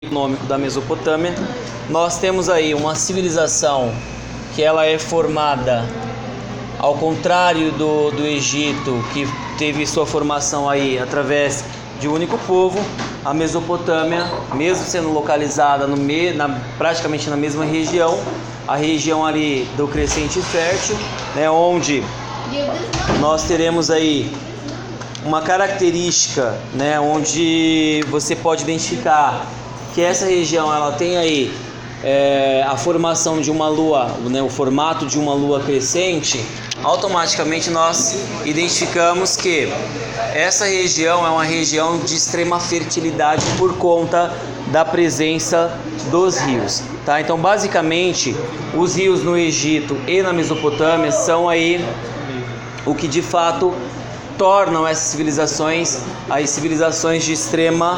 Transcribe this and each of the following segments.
econômico da Mesopotâmia, nós temos aí uma civilização que ela é formada, ao contrário do Egito, que teve sua formação aí através de um único povo. A Mesopotâmia, mesmo sendo localizada praticamente na mesma região, a região ali do Crescente Fértil, né, onde nós teremos aí uma característica, né, onde você pode identificar que essa região ela tem aí a formação de uma lua, né, o formato de uma lua crescente. Automaticamente nós identificamos que essa região é uma região de extrema fertilidade por conta da presença dos rios, tá? Então, basicamente, os rios no Egito e na Mesopotâmia são aí o que de fato tornam essas civilizações as civilizações de extremo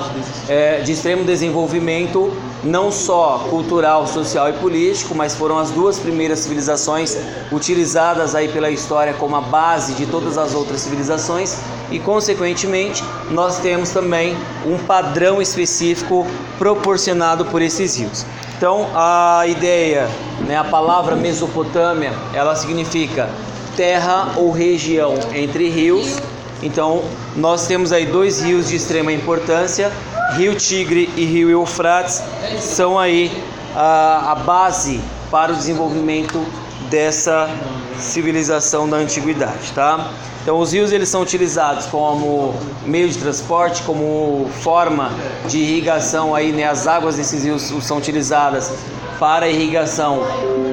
desenvolvimento, não só cultural, social e político, mas foram as duas primeiras civilizações utilizadas aí pela história como a base de todas as outras civilizações, e consequentemente nós temos também um padrão específico proporcionado por esses rios. Então a ideia, né, a palavra Mesopotâmia, ela significa terra ou região entre rios. Então nós temos aí dois rios de extrema importância, Rio Tigre e Rio Eufrates, são aí a base para o desenvolvimento dessa civilização da antiguidade, tá? Então os rios eles são utilizados como meio de transporte, como forma de irrigação aí, né? As águas desses rios são utilizadas para a irrigação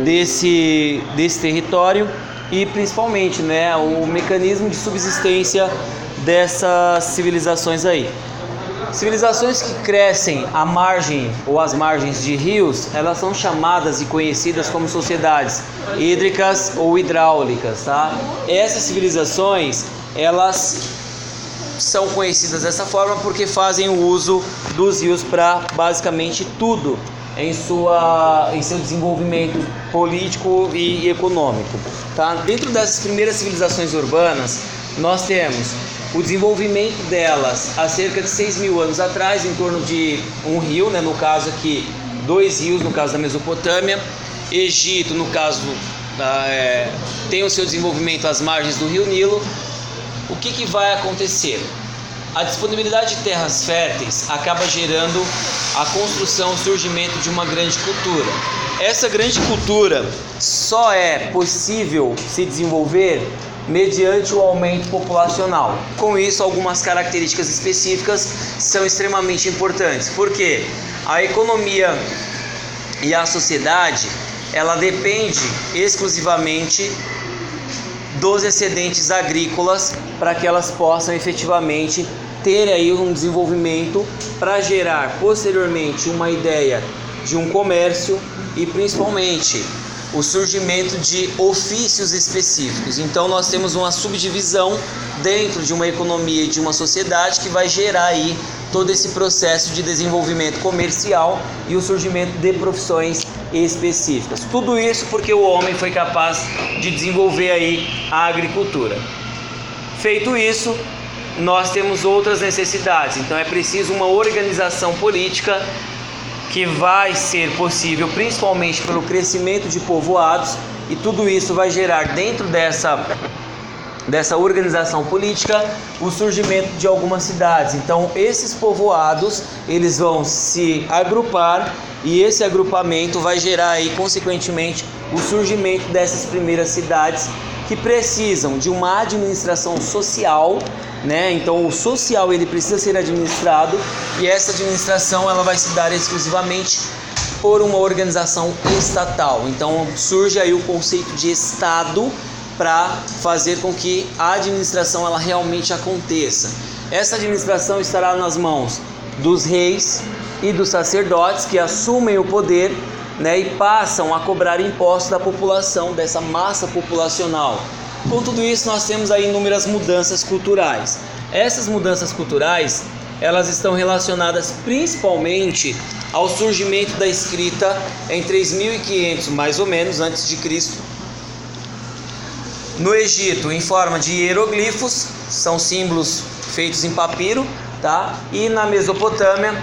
desse território, e principalmente, né, o mecanismo de subsistência dessas civilizações aí. Civilizações que crescem à margem ou às margens de rios, elas são chamadas e conhecidas como sociedades hídricas ou hidráulicas, tá? Essas civilizações, elas são conhecidas dessa forma porque fazem o uso dos rios para basicamente tudo em seu desenvolvimento político e econômico, tá? Dentro dessas primeiras civilizações urbanas, nós temos o desenvolvimento delas há cerca de 6.000 anos atrás, em torno de um rio, né? No caso aqui, dois rios, no caso da Mesopotâmia. Egito, no caso, tem o seu desenvolvimento às margens do rio Nilo. O que vai acontecer? A disponibilidade de terras férteis acaba gerando a construção, o surgimento de uma grande cultura. Essa grande cultura só é possível se desenvolver mediante o aumento populacional. Com isso, algumas características específicas são extremamente importantes, porque a economia e a sociedade, ela depende exclusivamente dos excedentes agrícolas para que elas possam efetivamente ter aí um desenvolvimento para gerar posteriormente uma ideia de um comércio e principalmente o surgimento de ofícios específicos. Então nós temos uma subdivisão dentro de uma economia e de uma sociedade que vai gerar aí todo esse processo de desenvolvimento comercial e o surgimento de profissões específicas. Tudo isso porque o homem foi capaz de desenvolver aí a agricultura. Feito isso, nós temos outras necessidades. Então é preciso uma organização política que vai ser possível principalmente pelo crescimento de povoados, e tudo isso vai gerar dentro dessa organização política o surgimento de algumas cidades. Então esses povoados eles vão se agrupar, e esse agrupamento vai gerar aí consequentemente o surgimento dessas primeiras cidades que precisam de uma administração social, né? Então o social ele precisa ser administrado, e essa administração ela vai se dar exclusivamente por uma organização estatal. Então surge aí o conceito de Estado para fazer com que a administração ela realmente aconteça. Essa administração estará nas mãos dos reis e dos sacerdotes, que assumem o poder, né, e passam a cobrar impostos da população, dessa massa populacional. Com tudo isso, nós temos aí inúmeras mudanças culturais. Essas mudanças culturais, elas estão relacionadas principalmente ao surgimento da escrita em 3.500 mais ou menos antes de Cristo. No Egito, em forma de hieroglifos, são símbolos feitos em papiro, tá? E na Mesopotâmia,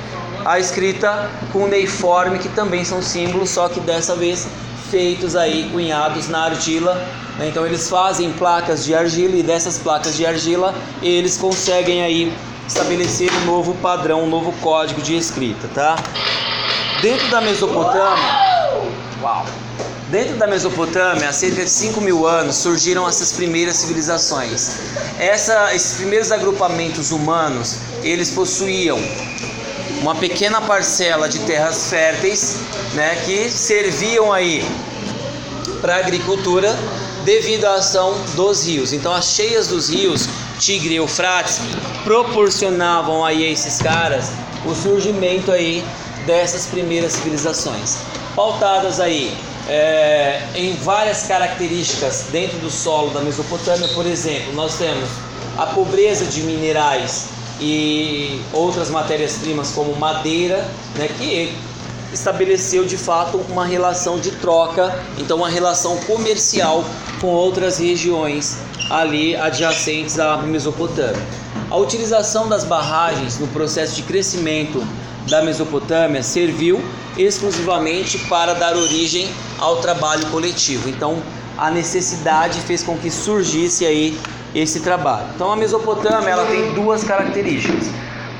a escrita cuneiforme, que também são símbolos, só que dessa vez feitos aí, cunhados na argila, né? Então eles fazem placas de argila, e dessas placas de argila eles conseguem aí estabelecer um novo padrão, um novo código de escrita, tá? Dentro da Mesopotâmia, há cerca de 5.000 anos, surgiram essas primeiras civilizações. Esses primeiros agrupamentos humanos, eles possuíam uma pequena parcela de terras férteis, né, que serviam aí para a agricultura devido à ação dos rios. Então as cheias dos rios Tigre e Eufrates proporcionavam aí a esses caras o surgimento aí dessas primeiras civilizações, pautadas aí em várias características dentro do solo da Mesopotâmia. Por exemplo, nós temos a pobreza de minerais e outras matérias-primas como madeira, né, que estabeleceu de fato uma relação de troca, então uma relação comercial com outras regiões ali adjacentes à Mesopotâmia. A utilização das barragens no processo de crescimento da Mesopotâmia serviu exclusivamente para dar origem ao trabalho coletivo. Então a necessidade fez com que surgisse aí esse trabalho. Então a Mesopotâmia, ela tem duas características.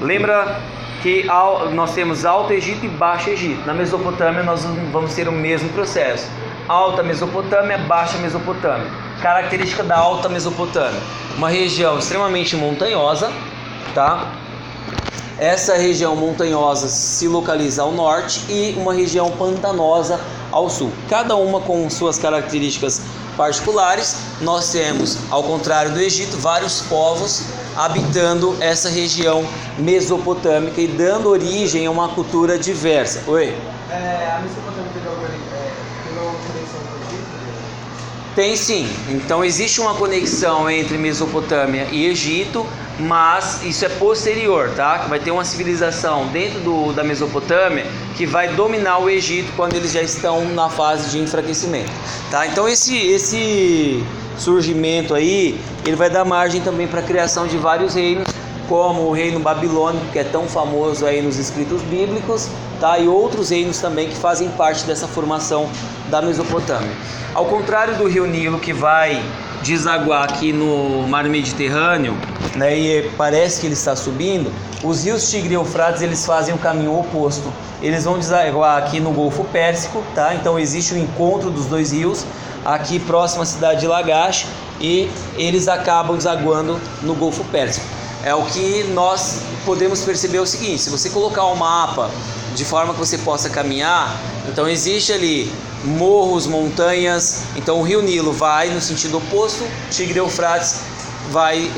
Lembra que nós temos Alto Egito e Baixo Egito. Na Mesopotâmia nós vamos ter o mesmo processo. Alta Mesopotâmia, Baixa Mesopotâmia. Característica da Alta Mesopotâmia: uma região extremamente montanhosa, tá? Essa região montanhosa se localiza ao norte e uma região pantanosa ao sul. Cada uma com suas características particulares. Nós temos, ao contrário do Egito, vários povos habitando essa região mesopotâmica e dando origem a uma cultura diversa. Oi? A Mesopotâmia pegou conexão com o Egito? Tem sim. Então existe uma conexão entre Mesopotâmia e Egito, mas isso é posterior, tá? Vai ter uma civilização dentro da Mesopotâmia que vai dominar o Egito quando eles já estão na fase de enfraquecimento, tá? Então esse surgimento aí, ele vai dar margem também para a criação de vários reinos, como o reino babilônico, que é tão famoso aí nos escritos bíblicos, tá? E outros reinos também que fazem parte dessa formação da Mesopotâmia. Ao contrário do rio Nilo, que vai desaguar aqui no mar Mediterrâneo, né, e parece que ele está subindo, os rios Tigre e Eufrates, eles fazem o caminho oposto. Eles vão desaguar aqui no Golfo Pérsico, tá? Então existe o encontro dos dois rios aqui próximo à cidade de Lagash, e eles acabam desaguando no Golfo Pérsico. É o que nós podemos perceber o seguinte: se você colocar um mapa de forma que você possa caminhar, então existe ali morros, montanhas. Então o rio Nilo vai no sentido oposto, Tigre e Eufrates vai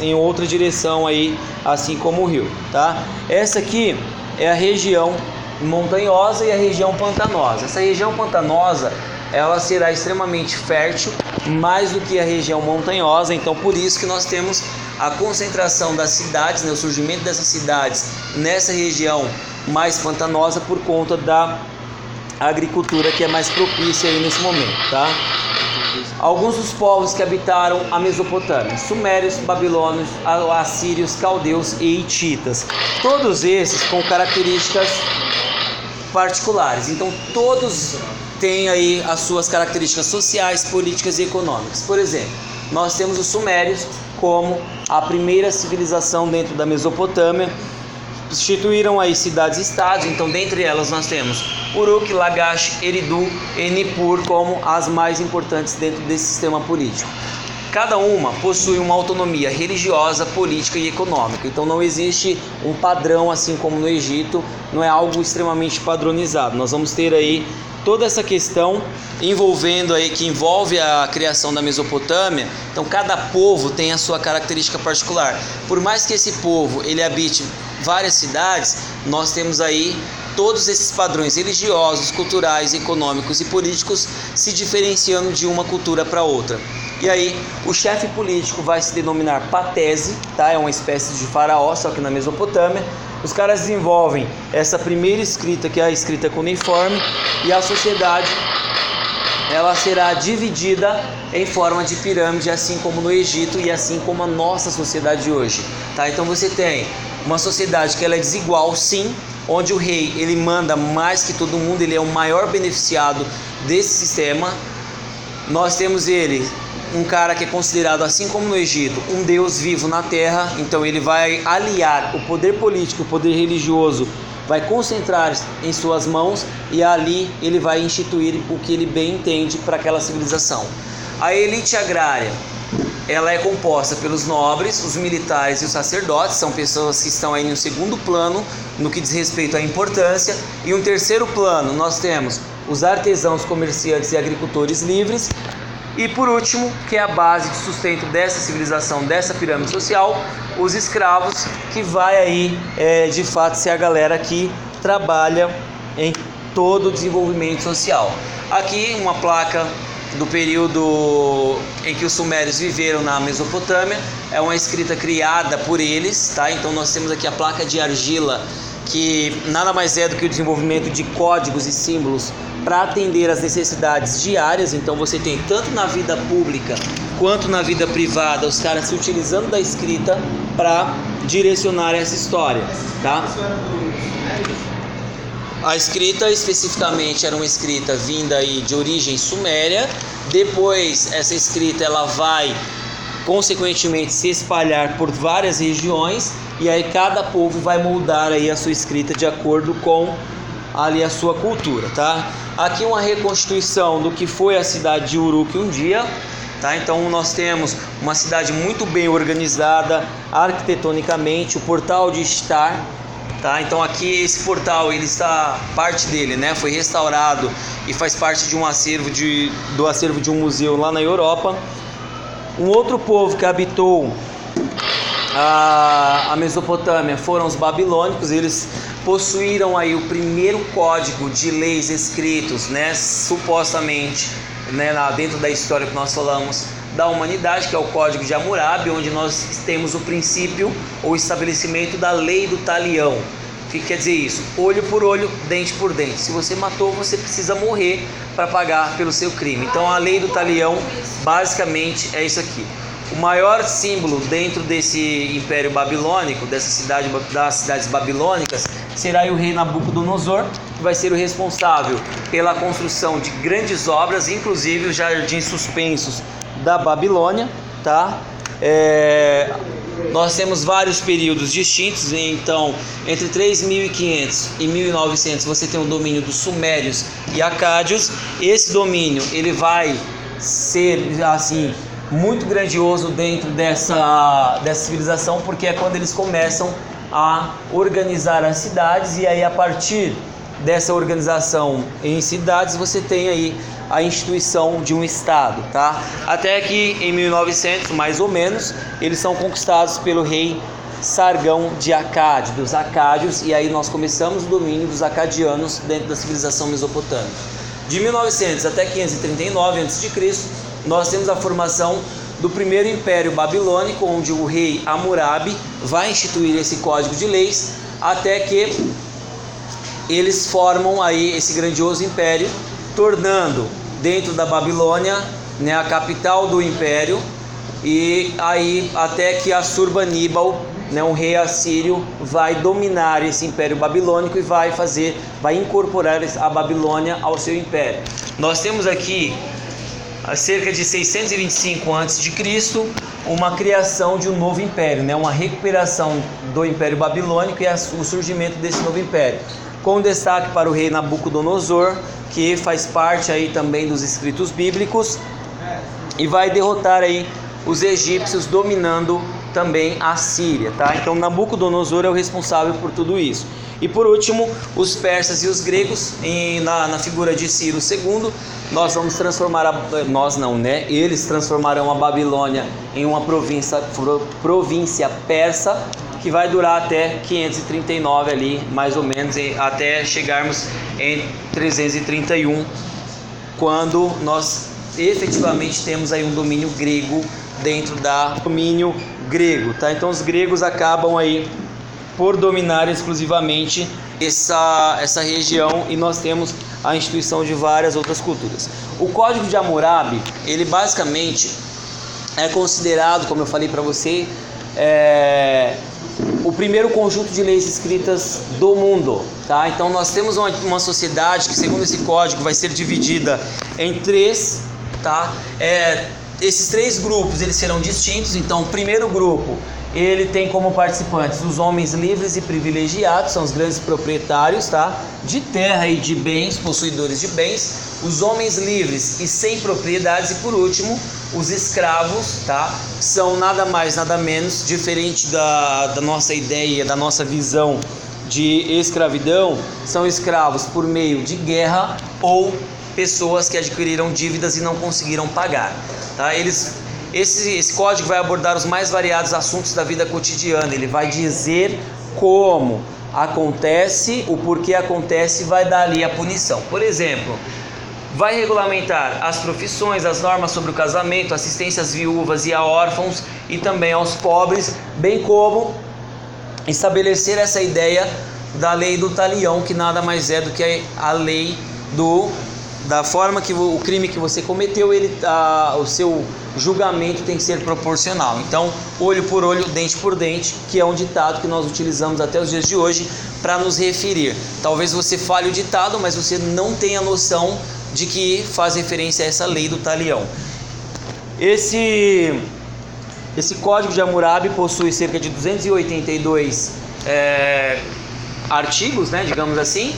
em outra direção aí, assim como o rio, tá? Essa aqui é a região montanhosa e a região pantanosa. Essa região pantanosa, ela será extremamente fértil, mais do que a região montanhosa. Então por isso que nós temos a concentração das cidades, né, o surgimento dessas cidades nessa região mais pantanosa, por conta da agricultura que é mais propícia aí nesse momento, tá? Alguns dos povos que habitaram a Mesopotâmia: sumérios, babilônios, assírios, caldeus e hititas. Todos esses com características particulares. Então todos têm aí as suas características sociais, políticas e econômicas. Por exemplo, nós temos os sumérios como a primeira civilização dentro da Mesopotâmia. Instituíram aí cidades-estados. Então dentre elas nós temos Uruk, Lagash, Eridu e Nippur como as mais importantes dentro desse sistema político. Cada uma possui uma autonomia religiosa, política e econômica. Então não existe um padrão, assim como no Egito, não é algo extremamente padronizado. Nós vamos ter aí toda essa questão envolvendo aí, que envolve a criação da Mesopotâmia. Então cada povo tem a sua característica particular. Por mais que esse povo ele habite várias cidades, nós temos aí todos esses padrões religiosos, culturais, econômicos e políticos se diferenciando de uma cultura para outra. E aí o chefe político vai se denominar Patese, tá? É uma espécie de faraó, só que na Mesopotâmia. Os caras desenvolvem essa primeira escrita, que é a escrita cuneiforme, e a sociedade ela será dividida em forma de pirâmide, assim como no Egito e assim como a nossa sociedade hoje, tá? Então você tem uma sociedade que ela é desigual, sim, onde o rei ele manda mais que todo mundo, ele é o maior beneficiado desse sistema. Nós temos ele, um cara que é considerado, assim como no Egito, um Deus vivo na terra. Então ele vai aliar o poder político, o poder religioso, vai concentrar em suas mãos, e ali ele vai instituir o que ele bem entende para aquela civilização. A elite agrária, ela é composta pelos nobres, os militares e os sacerdotes, são pessoas que estão aí no segundo plano no que diz respeito à importância. E um terceiro plano, nós temos os artesãos, comerciantes e agricultores livres. E por último, que é a base de sustento dessa civilização, dessa pirâmide social, os escravos, que vai aí de fato ser a galera que trabalha em todo o desenvolvimento social. Aqui uma placa do período em que os sumérios viveram na Mesopotâmia, é uma escrita criada por eles, tá? Então nós temos aqui a placa de argila, que nada mais é do que o desenvolvimento de códigos e símbolos para atender às necessidades diárias. Então você tem tanto na vida pública quanto na vida privada os caras se utilizando da escrita para direcionar essa história, tá? A escrita especificamente era uma escrita vinda aí de origem suméria. Depois essa escrita ela vai consequentemente se espalhar por várias regiões, e aí cada povo vai moldar aí a sua escrita de acordo com ali a sua cultura, tá? Aqui uma reconstituição do que foi a cidade de Uruk um dia, tá? Então nós temos uma cidade muito bem organizada arquitetonicamente, o portal de Ishtar, tá? Então aqui esse portal, ele está, parte dele, né, foi restaurado e faz parte de um acervo do acervo de um museu lá na Europa. Um outro povo que habitou a Mesopotâmia foram os babilônicos. Eles possuíram aí o primeiro código de leis escritos, né, supostamente, né, dentro da história que nós falamos da humanidade, que é o Código de Hammurabi, onde nós temos o princípio ou estabelecimento da lei do talião. O que quer dizer isso? Olho por olho, dente por dente. Se você matou, você precisa morrer para pagar pelo seu crime. Então a lei do talião basicamente é isso aqui. O maior símbolo dentro desse império babilônico, das cidades babilônicas, será o rei Nabucodonosor, que vai ser o responsável pela construção de grandes obras, inclusive os jardins suspensos da Babilônia, tá? Nós temos vários períodos distintos. Então entre 3500 e 1900 você tem o domínio dos sumérios e acádios. Esse domínio ele vai ser assim muito grandioso dentro dessa civilização, porque é quando eles começam a organizar as cidades, e aí a partir dessa organização em cidades você tem aí a instituição de um estado, tá? Até que em 1900, mais ou menos, eles são conquistados pelo rei Sargão de Acádio, dos acádios, e aí nós começamos o domínio dos acadianos dentro da civilização mesopotâmica. De 1900 até 539 a.C., nós temos a formação do primeiro império babilônico, onde o rei Hammurabi vai instituir esse código de leis, até que eles formam aí esse grandioso império, tornando dentro da Babilônia, né, a capital do império. E aí até que Assurbaníbal, né, um rei assírio, vai dominar esse império babilônico e vai incorporar a Babilônia ao seu império. Nós temos aqui, a cerca de 625 a.C., uma criação de um novo império, né, uma recuperação do império babilônico e o surgimento desse novo império, com destaque para o rei Nabucodonosor, que faz parte aí também dos escritos bíblicos, e vai derrotar aí os egípcios, dominando também a Síria, tá? Então Nabucodonosor é o responsável por tudo isso. E por último, os persas e os gregos, na figura de Ciro II, nós vamos transformar, eles transformarão a Babilônia em uma província persa, que vai durar até 539 ali, mais ou menos, até chegarmos em 331, quando nós efetivamente temos aí um domínio grego dentro da domínio grego, tá? Então os gregos acabam aí por dominar exclusivamente essa região, e nós temos a instituição de várias outras culturas. O Código de Hammurabi, ele basicamente é considerado, como eu falei para você, o primeiro conjunto de leis escritas do mundo, tá? Então nós temos uma sociedade que, segundo esse código, vai ser dividida em três, tá? Esses três grupos, eles serão distintos. Então, o primeiro grupo, ele tem como participantes os homens livres e privilegiados, são os grandes proprietários, tá? De terra e de bens, possuidores de bens. Os homens livres e sem propriedades. E por último, os escravos, tá? São nada mais, nada menos, diferente da nossa ideia, da nossa visão de escravidão, são escravos por meio de guerra ou pessoas que adquiriram dívidas e não conseguiram pagar, tá? Esse código vai abordar os mais variados assuntos da vida cotidiana. Ele vai dizer como acontece, o porquê acontece, e vai dar ali a punição. Por exemplo, vai regulamentar as profissões, as normas sobre o casamento, assistência às viúvas e a órfãos e também aos pobres, bem como estabelecer essa ideia da lei do talião, que nada mais é do que a lei da forma que o crime que você cometeu, o seu julgamento tem que ser proporcional. Então, olho por olho, dente por dente, que é um ditado que nós utilizamos até os dias de hoje para nos referir. Talvez você fale o ditado, mas você não tenha noção de que faz referência a essa lei do talião. Esse código de Hammurabi possui cerca de 282 artigos, né, digamos assim.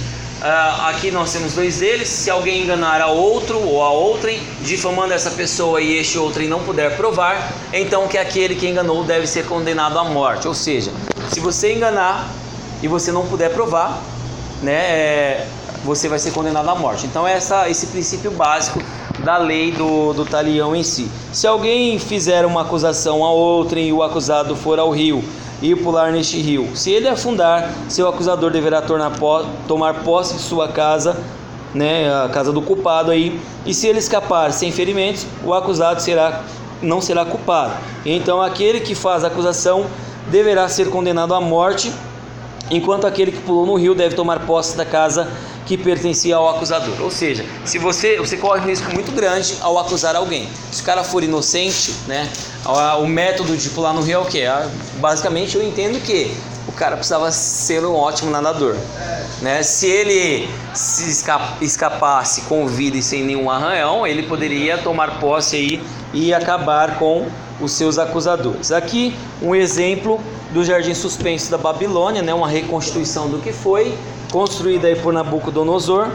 Aqui nós temos dois deles. Se alguém enganar a outro ou a outrem, difamando essa pessoa e este outrem não puder provar, então que aquele que enganou deve ser condenado à morte. Ou seja, se você enganar e você não puder provar, né, você vai ser condenado à morte. Então esse princípio básico da lei do talião em si. Se alguém fizer uma acusação a outrem e o acusado for ao rio e pular neste rio, se ele afundar, seu acusador deverá tomar posse de sua casa, né, a casa do culpado aí, e se ele escapar sem ferimentos, o acusado não será culpado. Então aquele que faz a acusação deverá ser condenado à morte, enquanto aquele que pulou no rio deve tomar posse da casa que pertencia ao acusador. Ou seja, se você corre um risco muito grande ao acusar alguém. Se o cara for inocente, né, o método de pular no rio é o quê? Basicamente, eu entendo que o cara precisava ser um ótimo nadador, né? Se ele escapasse com vida e sem nenhum arranhão, ele poderia tomar posse aí e acabar com os seus acusadores. Aqui um exemplo do Jardim Suspenso da Babilônia, né? Uma reconstituição do que foi construída aí por Nabucodonosor.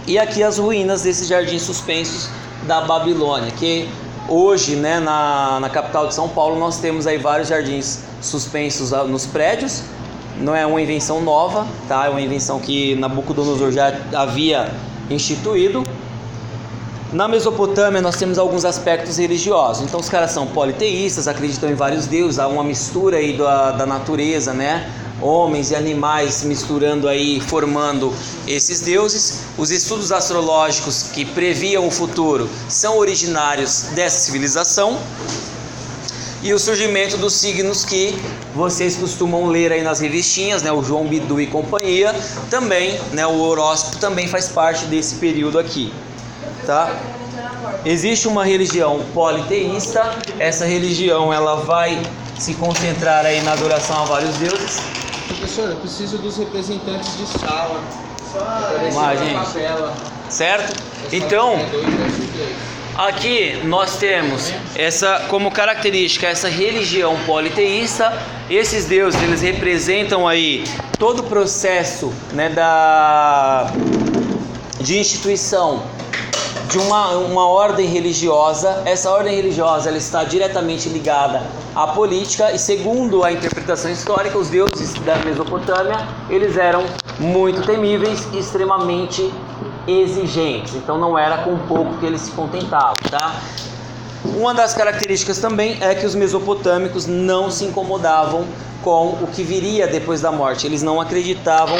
E aqui as ruínas desses jardins suspensos da Babilônia, que hoje, né, na capital de São Paulo, nós temos aí vários jardins suspensos nos prédios. Não é uma invenção nova, tá? É uma invenção que Nabucodonosor já havia instituído. Na Mesopotâmia nós temos alguns aspectos religiosos. Então os caras são politeístas, acreditam em vários deuses. Há uma mistura aí da natureza, né? Homens e animais misturando aí, formando esses deuses. Os estudos astrológicos que previam o futuro são originários dessa civilização. E o surgimento dos signos que vocês costumam ler aí nas revistinhas, né? O João Bidu e companhia, também, né? O horóscopo também faz parte desse período aqui, tá? Existe uma religião politeísta. Essa religião ela vai se concentrar aí na adoração a vários deuses. Professor, eu preciso dos representantes de sala. Imagem. Certo? Então, aqui nós temos essa como característica essa religião politeísta. Esses deuses, eles representam aí todo o processo, né, de instituição de uma ordem religiosa. Essa ordem religiosa ela está diretamente ligada à política e, segundo a interpretação histórica, os deuses da Mesopotâmia, eles eram muito temíveis e extremamente exigentes. Então não era com pouco que eles se contentavam, tá? Uma das características também é que os mesopotâmicos não se incomodavam com o que viria depois da morte. Eles não acreditavam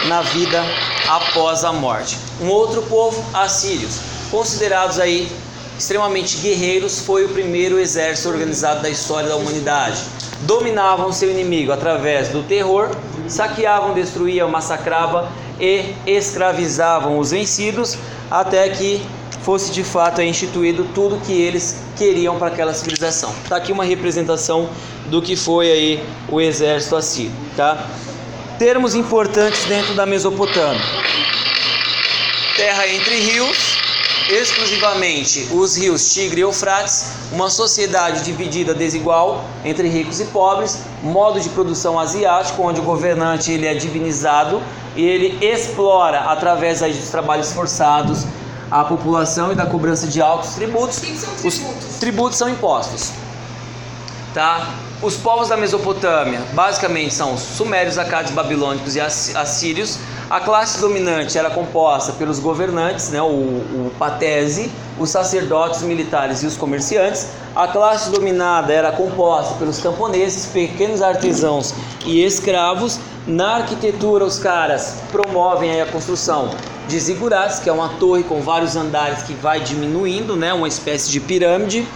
na vida após a morte. Um outro povo, assírios, considerados aí extremamente guerreiros, foi o primeiro exército organizado da história da humanidade. Dominavam seu inimigo através do terror, saqueavam, destruíam, massacravam e escravizavam os vencidos, até que fosse de fato instituído tudo que eles queriam para aquela civilização. Está aqui uma representação do que foi aí o exército assírio, tá? Termos importantes dentro da Mesopotâmia: terra entre rios, exclusivamente os rios Tigre e Eufrates, uma sociedade dividida desigual entre ricos e pobres, modo de produção asiático, onde o governante ele é divinizado e ele explora através aí dos trabalhos forçados a população e da cobrança de altos tributos. O que são tributos? Os tributos são impostos, tá? Os povos da Mesopotâmia basicamente são os sumérios, acádios, babilônicos e assírios. A classe dominante era composta pelos governantes, né, o patese, os sacerdotes, os militares e os comerciantes. A classe dominada era composta pelos camponeses, pequenos artesãos e escravos. Na arquitetura, os caras promovem aí a construção de zigurates, que é uma torre com vários andares que vai diminuindo, né, uma espécie de pirâmide.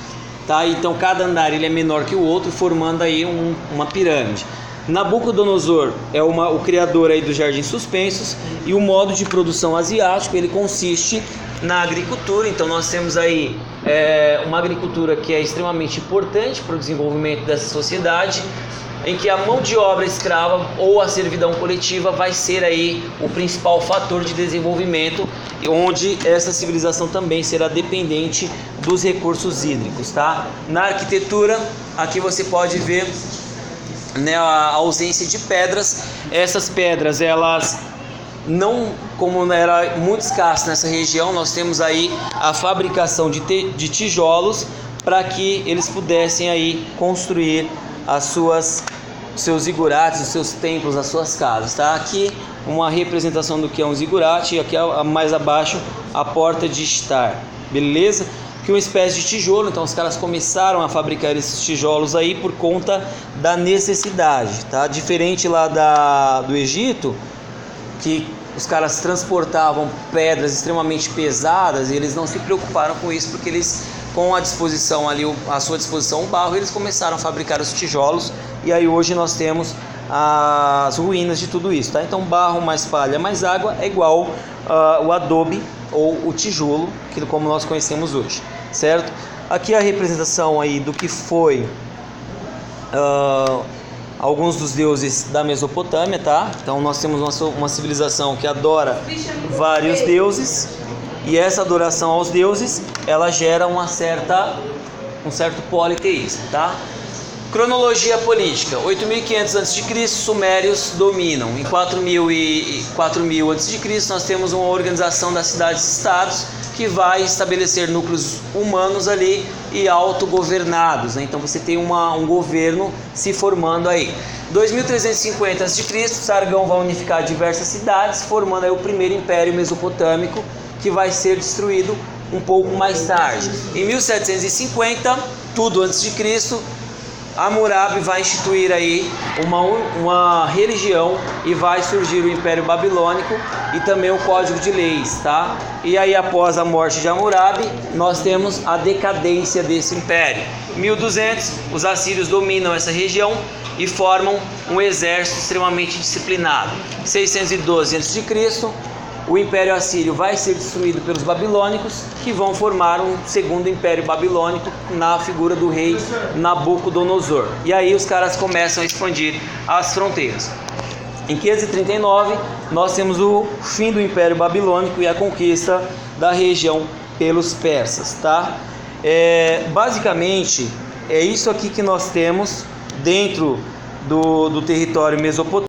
Tá? Então cada andar ele é menor que o outro, formando aí uma pirâmide. Nabucodonosor é o criador aí dos jardins suspensos, e o modo de produção asiático ele consiste na agricultura. Então nós temos aí uma agricultura que é extremamente importante para o desenvolvimento dessa sociedade, em que a mão de obra escrava ou a servidão coletiva vai ser aí o principal fator de desenvolvimento, onde essa civilização também será dependente dos recursos hídricos, tá? Na arquitetura, aqui você pode ver, né, a ausência de pedras. Essas pedras, elas não, como era muito escasso nessa região, nós temos aí a fabricação de tijolos para que eles pudessem aí construir seus zigurates, os seus templos, as suas casas, tá? Aqui uma representação do que é um zigurate, e aqui mais abaixo a porta de estar, beleza? Que é uma espécie de tijolo. Então os caras começaram a fabricar esses tijolos aí por conta da necessidade, tá? Diferente lá do Egito, que os caras transportavam pedras extremamente pesadas e eles não se preocuparam com isso, porque eles, com a disposição ali, à sua disposição o barro, eles começaram a fabricar os tijolos, e aí hoje nós temos as ruínas de tudo isso, tá? Então barro mais palha mais água é igual o adobe ou o tijolo, que como nós conhecemos hoje, certo? Aqui a representação aí do que foi alguns dos deuses da Mesopotâmia, tá? Então nós temos uma civilização que adora vários deuses, e essa adoração aos deuses ela gera um certo politeísmo, tá? Cronologia política: 8.500 a.C., sumérios dominam. Em 4.000 a.C., nós temos uma organização das cidades-estados que vai estabelecer núcleos humanos ali e autogovernados, né? Então você tem um governo se formando aí. 2.350 a.C., Sargão vai unificar diversas cidades, formando aí o primeiro império mesopotâmico, que vai ser destruído um pouco mais tarde. Em 1750, tudo antes de Cristo, Hammurabi vai instituir aí uma religião, e vai surgir o Império Babilônico e também o Código de Leis, tá? E aí após a morte de Hammurabi, nós temos a decadência desse império. 1200, os assírios dominam essa região e formam um exército extremamente disciplinado. 612 a.C., o Império Assírio vai ser destruído pelos babilônicos, que vão formar um segundo Império Babilônico na figura do rei Nabucodonosor. E aí os caras começam a expandir as fronteiras. Em 539, nós temos o fim do Império Babilônico e a conquista da região pelos persas, tá? Basicamente, é isso aqui que nós temos dentro do território mesopotâmico.